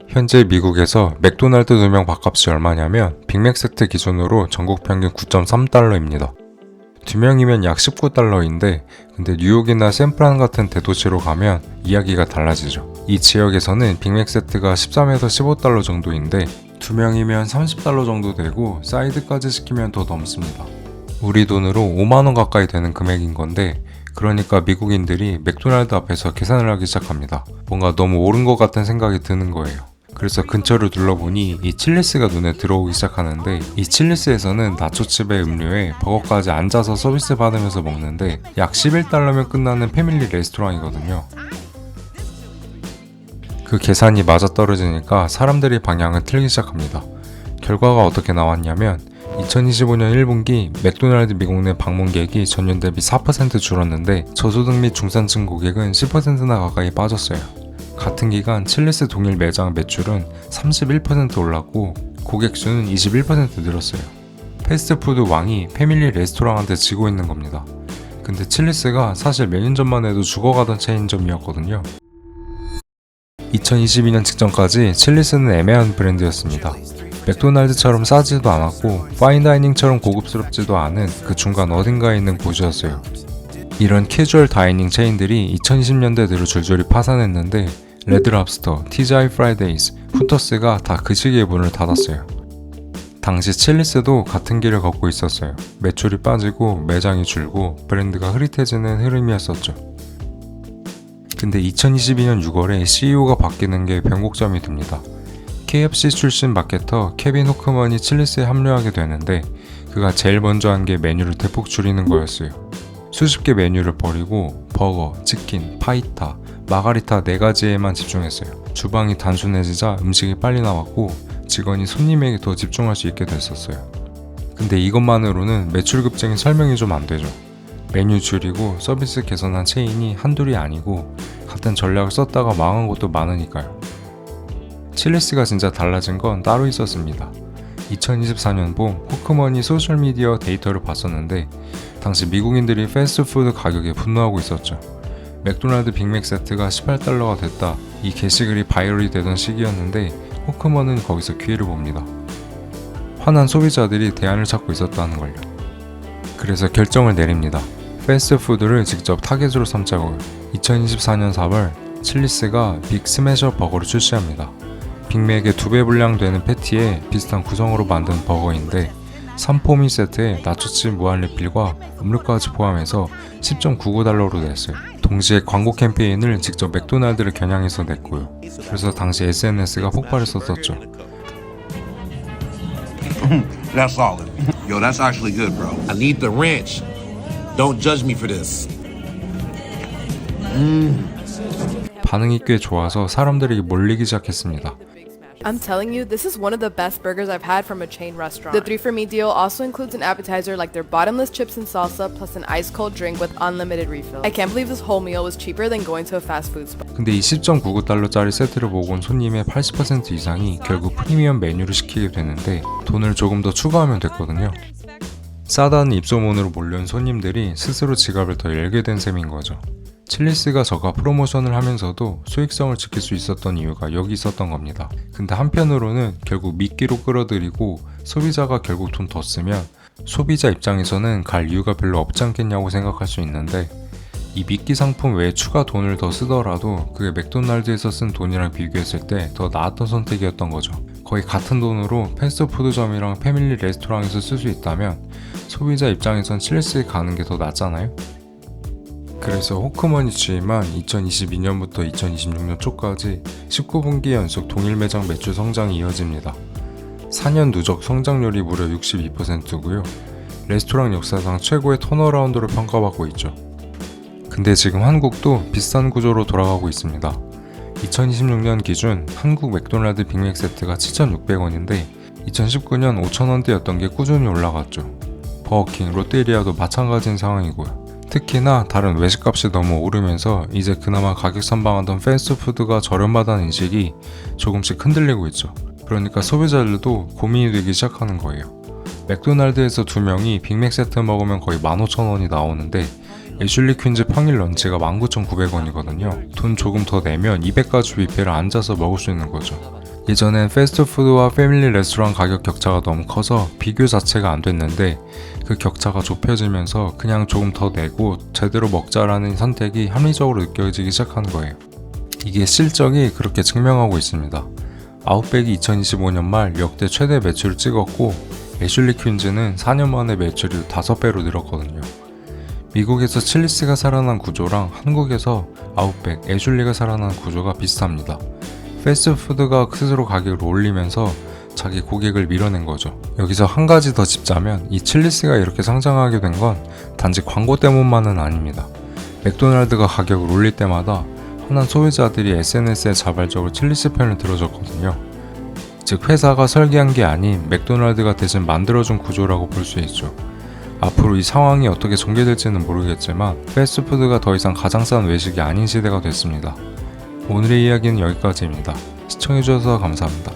현재 미국에서 맥도날드 2명 밥값이 얼마냐면 빅맥 세트 기준으로 전국 평균 9.3달러입니다. 2명이면 약 19달러인데 근데 뉴욕이나 샌프란 같은 대도시로 가면 이야기가 달라지죠. 이 지역에서는 빅맥 세트가 13에서 15달러 정도인데 2명이면 30달러 정도 되고 사이드까지 시키면 더 넘습니다. 우리 돈으로 5만원 가까이 되는 금액인 건데 그러니까 미국인들이 맥도날드 앞에서 계산을 하기 시작합니다. 뭔가 너무 오른 것 같은 생각이 드는 거예요. 그래서 근처를 둘러보니 이 칠리스가 눈에 들어오기 시작하는데 이 칠리스에서는 나초칩의 음료에 버거까지 앉아서 서비스 받으면서 먹는데 약 11달러면 끝나는 패밀리 레스토랑이거든요. 그 계산이 맞아떨어지니까 사람들이 방향을 틀기 시작합니다. 결과가 어떻게 나왔냐면 2025년 1분기 맥도날드 미국 내 방문객이 전년 대비 4% 줄었는데 저소득 및 중산층 고객은 10%나 가까이 빠졌어요. 같은 기간 칠리스 동일 매장 매출은 31% 올랐고 고객 수는 21% 늘었어요. 패스트푸드 왕이 패밀리 레스토랑한테 지고 있는 겁니다. 근데 칠리스가 사실 몇 년 전만 해도 죽어가던 체인점이었거든요. 2022년 직전까지 칠리스는 애매한 브랜드였습니다. 맥도날드처럼 싸지도 않았고 파인다이닝처럼 고급스럽지도 않은 그 중간 어딘가에 있는 곳이었어요. 이런 캐주얼 다이닝 체인들이 2020년대 들어 줄줄이 파산했는데 레드랍스터, TGI 프라이데이스, 후터스가 다 그 시기에 문을 닫았어요. 당시 칠리스도 같은 길을 걷고 있었어요. 매출이 빠지고 매장이 줄고 브랜드가 흐릿해지는 흐름이었었죠. 근데 2022년 6월에 CEO가 바뀌는 게 변곡점이 됩니다. KFC 출신 마케터 케빈 호크먼이 칠리스에 합류하게 되는데 그가 제일 먼저 한 게 메뉴를 대폭 줄이는 거였어요. 수십 개 메뉴를 버리고 버거, 치킨, 파이타, 마가리타 4가지에만 집중했어요. 주방이 단순해지자 음식이 빨리 나왔고 직원이 손님에게 더 집중할 수 있게 됐었어요. 근데 이것만으로는 매출 급증이 설명이 좀 안 되죠. 메뉴 줄이고 서비스 개선한 체인이 한둘이 아니고 같은 전략을 썼다가 망한 것도 많으니까요. 칠리스가 진짜 달라진 건 따로 있었습니다. 2024년 봄 호크먼이 소셜미디어 데이터를 봤었는데 당시 미국인들이 패스트푸드 가격에 분노하고 있었죠. 맥도날드 빅맥 세트가 18달러가 됐다. 이 게시글이 바이럴이 되던 시기였는데 호크먼은 거기서 기회를 봅니다. 화난 소비자들이 대안을 찾고 있었다는 걸요. 그래서 결정을 내립니다. 패스트푸드를 직접 타겟으로 삼자고요. 2024년 4월 칠리스가 빅 스매셔 버거를 출시합니다. 빅맥의 2배 분량 되는 패티에 비슷한 구성으로 만든 버거인데 3포미 세트에 나초칩 무한 리필과 음료까지 포함해서 10.99달러로 냈어요. 동시에 광고 캠페인을 직접 맥도날드를 겨냥해서 냈고요. 그래서 당시 SNS가 폭발했었죠. That's solid. Yo, that's actually good, bro. I need the ranch. Don't judge me for this. 반응이 꽤 좋아서 사람들이 몰리기 시작했습니다. I'm telling you, this is one of the best burgers I've had from a chain restaurant. The 3 for Me deal also includes an appetizer like their bottomless chips and salsa plus an ice cold drink with unlimited refill. I can't believe this whole meal was cheaper than going to a fast food spot. 근데 이 10.99달러짜리 세트를 보고 온 손님의 80% 이상이 결국 프리미엄 메뉴를 시키게 되는데 돈을 조금 더 추가하면 됐거든요. 싸다는 입소문으로 몰려온 손님들이 스스로 지갑을 더 열게 된 셈인 거죠. 칠리스가 저가 프로모션을 하면서도 수익성을 지킬 수 있었던 이유가 여기 있었던 겁니다. 근데 한편으로는 결국 미끼로 끌어들이고 소비자가 결국 돈 더 쓰면 소비자 입장에서는 갈 이유가 별로 없지 않겠냐고 생각할 수 있는데 이 미끼 상품 외에 추가 돈을 더 쓰더라도 그게 맥도날드에서 쓴 돈이랑 비교했을 때 더 나았던 선택이었던 거죠. 거의 같은 돈으로 패스트푸드점이랑 패밀리 레스토랑에서 쓸 수 있다면 소비자 입장에선 칠리스에 가는 게 더 낫잖아요? 그래서 호크먼이 취임한 2022년부터 2026년 초까지 19분기 연속 동일 매장 매출 성장이 이어집니다. 4년 누적 성장률이 무려 62%고요. 레스토랑 역사상 최고의 턴어라운드로 평가받고 있죠. 근데 지금 한국도 비슷한 구조로 돌아가고 있습니다. 2026년 기준 한국 맥도날드 빅맥 세트가 7,600원인데 2019년 5,000원대였던 게 꾸준히 올라갔죠. 버거킹, 롯데리아도 마찬가지인 상황이고요. 특히나 다른 외식값이 너무 오르면서 이제 그나마 가격 선방하던 패스트푸드가 저렴하다는 인식이 조금씩 흔들리고 있죠. 그러니까 소비자들도 고민이 되기 시작하는 거예요. 맥도날드에서 2명이 빅맥 세트 먹으면 거의 15,000원이 나오는데 애슐리 퀸즈 평일 런치가 19,900원이거든요. 돈 조금 더 내면 200가지 뷔페를 앉아서 먹을 수 있는 거죠. 예전엔 패스트푸드와 패밀리 레스토랑 가격 격차가 너무 커서 비교 자체가 안 됐는데 그 격차가 좁혀지면서 그냥 조금 더 내고 제대로 먹자라는 선택이 합리적으로 느껴지기 시작한 거예요. 이게 실적이 그렇게 증명하고 있습니다. 아웃백이 2025년 말 역대 최대 매출을 찍었고 애슐리 퀸즈는 4년 만에 매출이 5배로 늘었거든요. 미국에서 칠리스가 살아난 구조랑 한국에서 아웃백, 애슐리가 살아난 구조가 비슷합니다. 패스트푸드가 스스로 가격을 올리면서 자기 고객을 밀어낸 거죠. 여기서 한 가지 더 짚자면 이 칠리스가 이렇게 성장하게 된 건 단지 광고 때문만은 아닙니다. 맥도날드가 가격을 올릴 때마다 흔한 소비자들이 SNS에 자발적으로 칠리스 편을 들어줬거든요. 즉 회사가 설계한 게 아닌 맥도날드가 대신 만들어준 구조라고 볼 수 있죠. 앞으로 이 상황이 어떻게 전개될지는 모르겠지만 패스트푸드가 더 이상 가장 싼 외식이 아닌 시대가 됐습니다. 오늘의 이야기는 여기까지입니다. 시청해주셔서 감사합니다.